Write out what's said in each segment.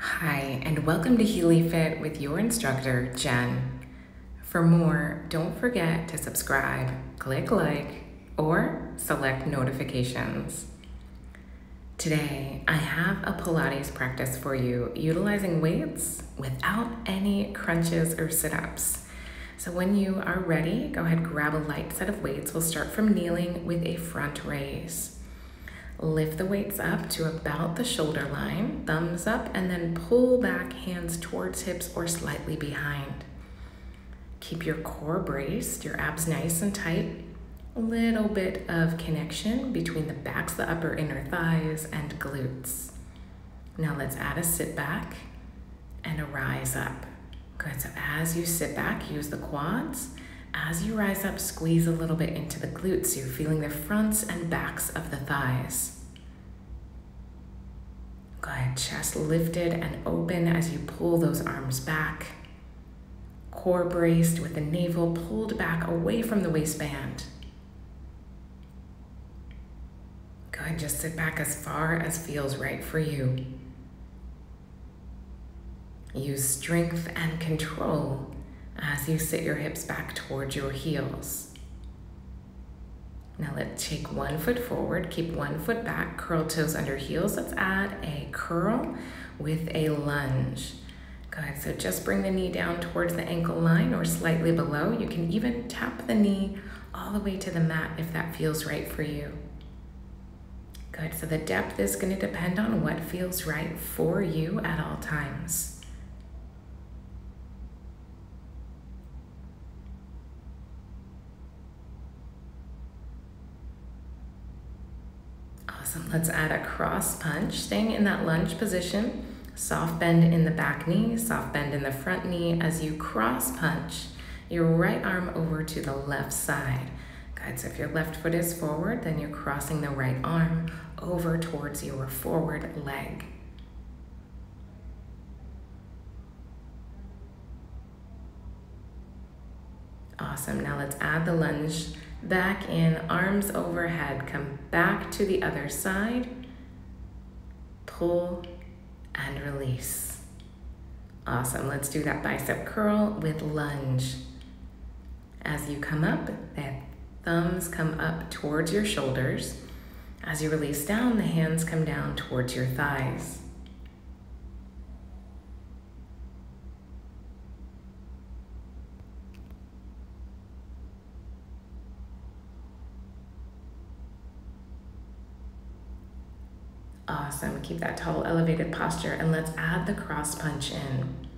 Hi, and welcome to Healy Fit with your instructor, Jen. For more, don't forget to subscribe, click like, or select notifications. Today, I have a Pilates practice for you utilizing weights without any crunches or sit-ups. So when you are ready, go ahead, grab a light set of weights. We'll start from kneeling with a front raise. Lift the weights up to about the shoulder line, thumbs up, and then pull back, hands towards hips or slightly behind. Keep your core braced, your abs nice and tight. A little bit of connection between the backs, the upper inner thighs, and glutes. Now let's add a sit back and a rise up. Good, so as you sit back, use the quads. As you rise up, squeeze a little bit into the glutes, so you're feeling the fronts and backs of the thighs. Go ahead, chest lifted and open as you pull those arms back. Core braced with the navel pulled back away from the waistband. Go ahead, just sit back as far as feels right for you. Use strength and control as you sit your hips back towards your heels. Now let's take 1 foot forward, keep 1 foot back, curl toes under heels. Let's add a curl with a lunge. Good, so just bring the knee down towards the ankle line or slightly below. You can even tap the knee all the way to the mat if that feels right for you. Good, so the depth is going to depend on what feels right for you at all times. Awesome. Let's add a cross punch, staying in that lunge position. Soft bend in the back knee, soft bend in the front knee as you cross punch your right arm over to the left side. Good, so if your left foot is forward, then you're crossing the right arm over towards your forward leg. Awesome, now let's add the lunge back in, arms overhead, come back to the other side, pull and release. Awesome, let's do that bicep curl with lunge. As you come up, the thumbs come up towards your shoulders. As you release down, the hands come down towards your thighs. Awesome, keep that tall elevated posture and let's add the cross punch in.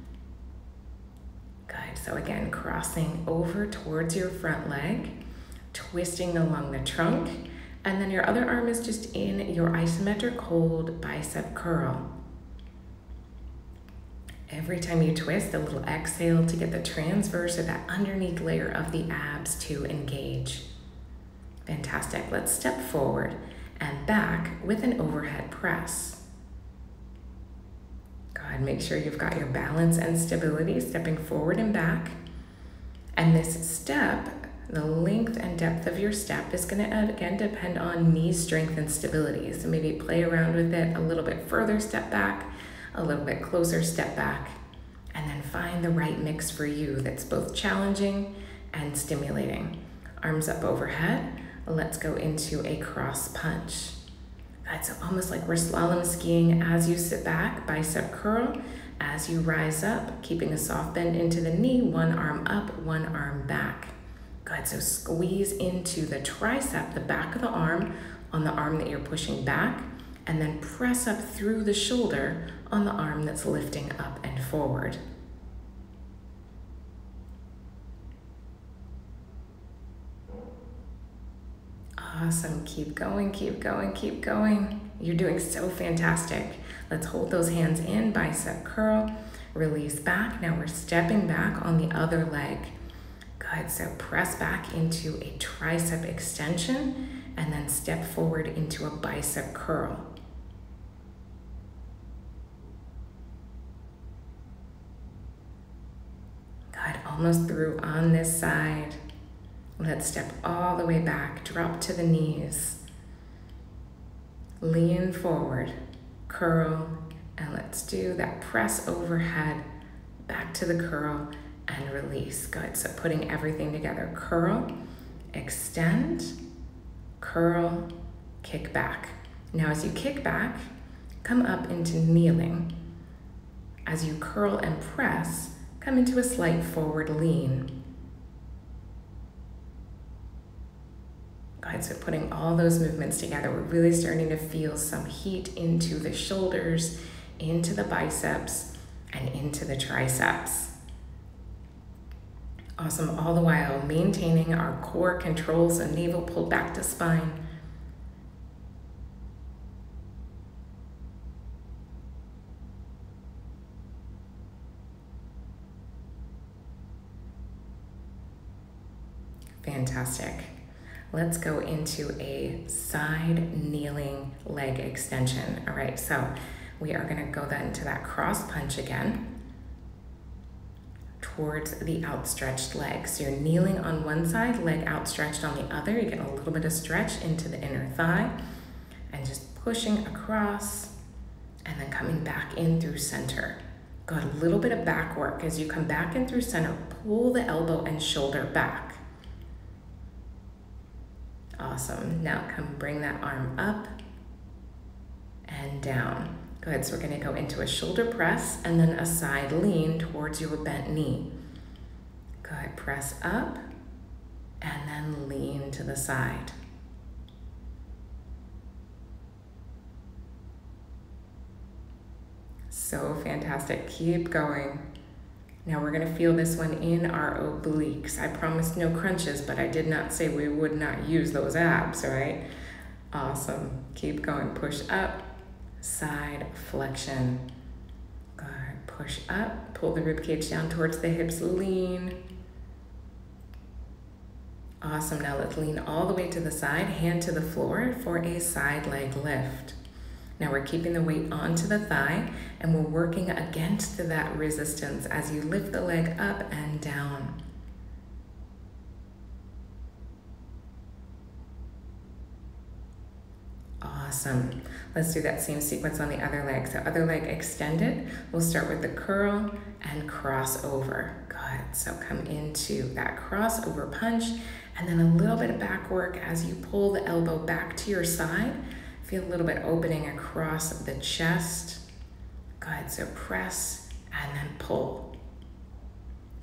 Good, so again, crossing over towards your front leg, twisting along the trunk, and then your other arm is just in your isometric hold bicep curl. Every time you twist, a little exhale to get the transverse or that underneath layer of the abs to engage. Fantastic, let's step forward and back with an overhead press. Go ahead, make sure you've got your balance and stability, stepping forward and back. And this step, the length and depth of your step is going to again depend on knee strength and stability. So maybe play around with it a little bit further, step back, a little bit closer, step back, and then find the right mix for you that's both challenging and stimulating. Arms up overhead. Let's go into a cross punch. That's almost like we're slalom skiing as you sit back, bicep curl. As you rise up, keeping a soft bend into the knee, one arm up, one arm back. Good, so squeeze into the tricep, the back of the arm on the arm that you're pushing back, and then press up through the shoulder on the arm that's lifting up and forward. Awesome, keep going, keep going, keep going. You're doing so fantastic. Let's hold those hands in, bicep curl, release back. Now we're stepping back on the other leg. Good, so press back into a tricep extension and then step forward into a bicep curl. Good, almost through on this side. Let's step all the way back, drop to the knees. Lean forward, curl, And let's do that press overhead, back to the curl, and release. Good, so putting everything together. Curl, extend, curl, kick back. Now as you kick back, come up into kneeling. As you curl and press, come into a slight forward lean. Good, so putting all those movements together, we're really starting to feel some heat into the shoulders, into the biceps, and into the triceps. Awesome, all the while maintaining our core control, so navel pulled back to spine. Fantastic. Let's go into a side kneeling leg extension. All right, so we are gonna go then to that cross punch again towards the outstretched leg. So you're kneeling on one side, leg outstretched on the other. You get a little bit of stretch into the inner thigh and just pushing across and then coming back in through center. Got a little bit of back work. As you come back in through center, pull the elbow and shoulder back. Awesome. Now come bring that arm up and down. Good, so we're gonna go into a shoulder press and then a side lean towards your bent knee. Good, press up and then lean to the side. So fantastic, keep going. Now we're gonna feel this one in our obliques. I promised no crunches, but I did not say we would not use those abs, right? Awesome, keep going, push up, side flexion. Good, push up, pull the ribcage down towards the hips, lean. Awesome, now let's lean all the way to the side, hand to the floor for a side leg lift. Now we're keeping the weight onto the thigh and we're working against that resistance as you lift the leg up and down. Awesome. Let's do that same sequence on the other leg. So other leg extended. We'll start with the curl and cross over. Good. So come into that crossover punch and then a little bit of back work as you pull the elbow back to your side. Feel a little bit opening across the chest. Good, so press and then pull.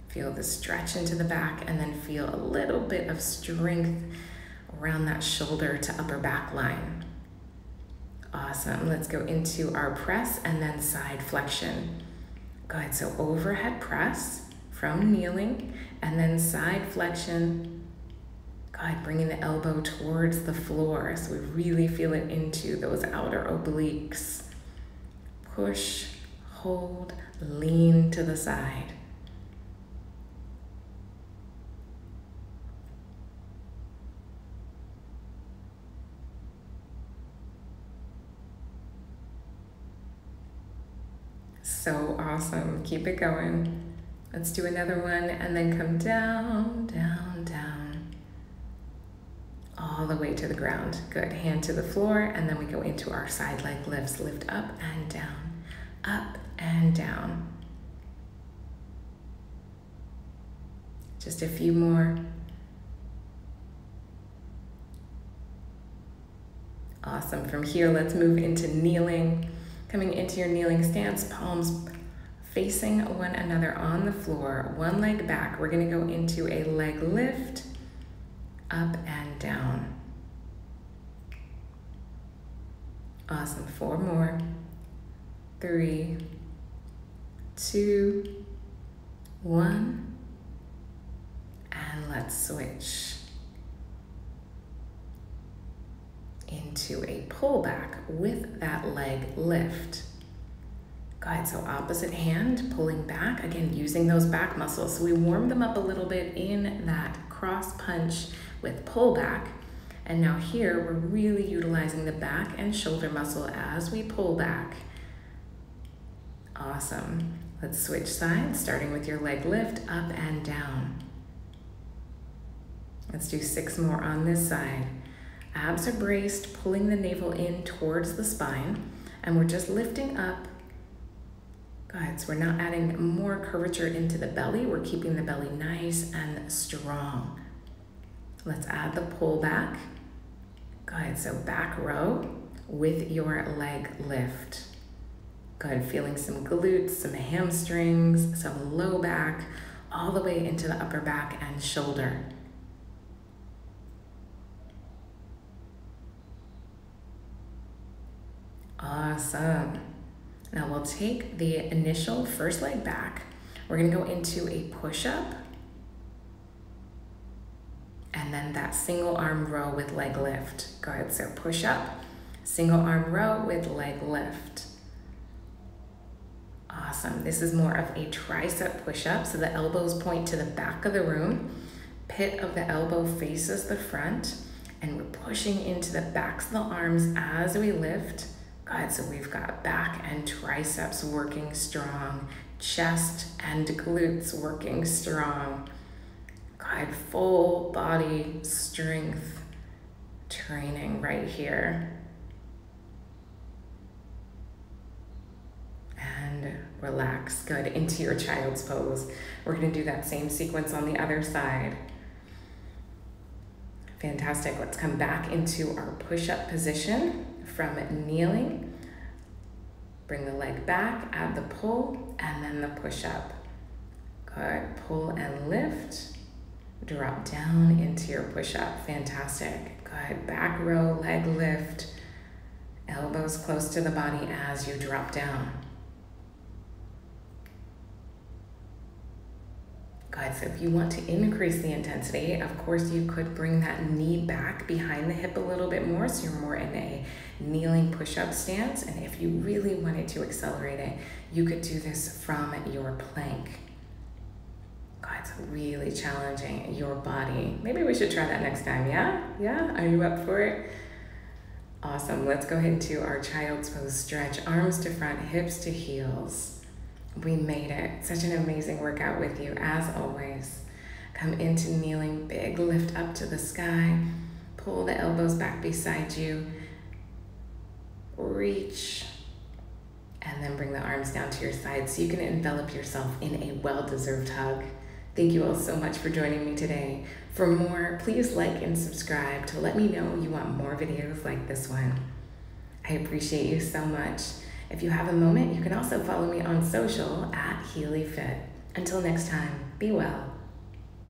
Feel the stretch into the back and then feel a little bit of strength around that shoulder to upper back line. Awesome, let's go into our press and then side flexion. Good, so overhead press from kneeling and then side flexion. Good, bringing the elbow towards the floor so we really feel it into those outer obliques. Push, hold, lean to the side. So awesome, keep it going. Let's do another one and then come down, down, down. All the way to the ground. Good, hand to the floor, and then we go into our side leg lifts. Lift up and down, up and down. Just a few more. Awesome, from here, let's move into kneeling. Coming into your kneeling stance, palms facing one another on the floor, one leg back. We're gonna go into a leg lift, up and down. Awesome, 4 more. 3, 2, 1. And let's switch into a pullback with that leg lift. Good, so opposite hand, pulling back, again, using those back muscles. So we warm them up a little bit in that cross punch with pullback. And now here, we're really utilizing the back and shoulder muscle as we pull back. Awesome. Let's switch sides, starting with your leg lift, up and down. Let's do 6 more on this side. Abs are braced, pulling the navel in towards the spine, and we're just lifting up Good, so we're not adding more curvature into the belly. We're keeping the belly nice and strong. Let's add the pull back. Good, so back row with your leg lift. Good, feeling some glutes, some hamstrings, some low back, all the way into the upper back and shoulder. Awesome. Now we'll take the initial first leg back. We're gonna go into a push-up and then that single arm row with leg lift. Go ahead, so push-up, single arm row with leg lift. Awesome, this is more of a tricep push-up, so the elbows point to the back of the room, pit of the elbow faces the front, and we're pushing into the backs of the arms as we lift. Good, so we've got back and triceps working strong, chest and glutes working strong. Good, full body strength training right here. And relax, good, into your child's pose. We're gonna do that same sequence on the other side. Fantastic, let's come back into our push-up position from kneeling. Bring the leg back, add the pull, and then the push-up. Good, pull and lift. Drop down into your push-up, fantastic. Good, back row, leg lift. Elbows close to the body as you drop down. Good, so if you want to increase the intensity, of course you could bring that knee back behind the hip a little bit more, so you're more in a kneeling push-up stance. And if you really wanted to accelerate it, you could do this from your plank. God, it's really challenging your body. Maybe we should try that next time, yeah? Yeah, are you up for it? Awesome, let's go ahead into our child's pose stretch. Arms to front, hips to heels. We made it. Such an amazing workout with you, as always. Come into kneeling, big lift up to the sky. Pull the elbows back beside you. Reach. And then bring the arms down to your sides so you can envelop yourself in a well-deserved hug. Thank you all so much for joining me today. For more, please like and subscribe to let me know you want more videos like this one. I appreciate you so much. If you have a moment, you can also follow me on social at HealyFit. Until next time, be well.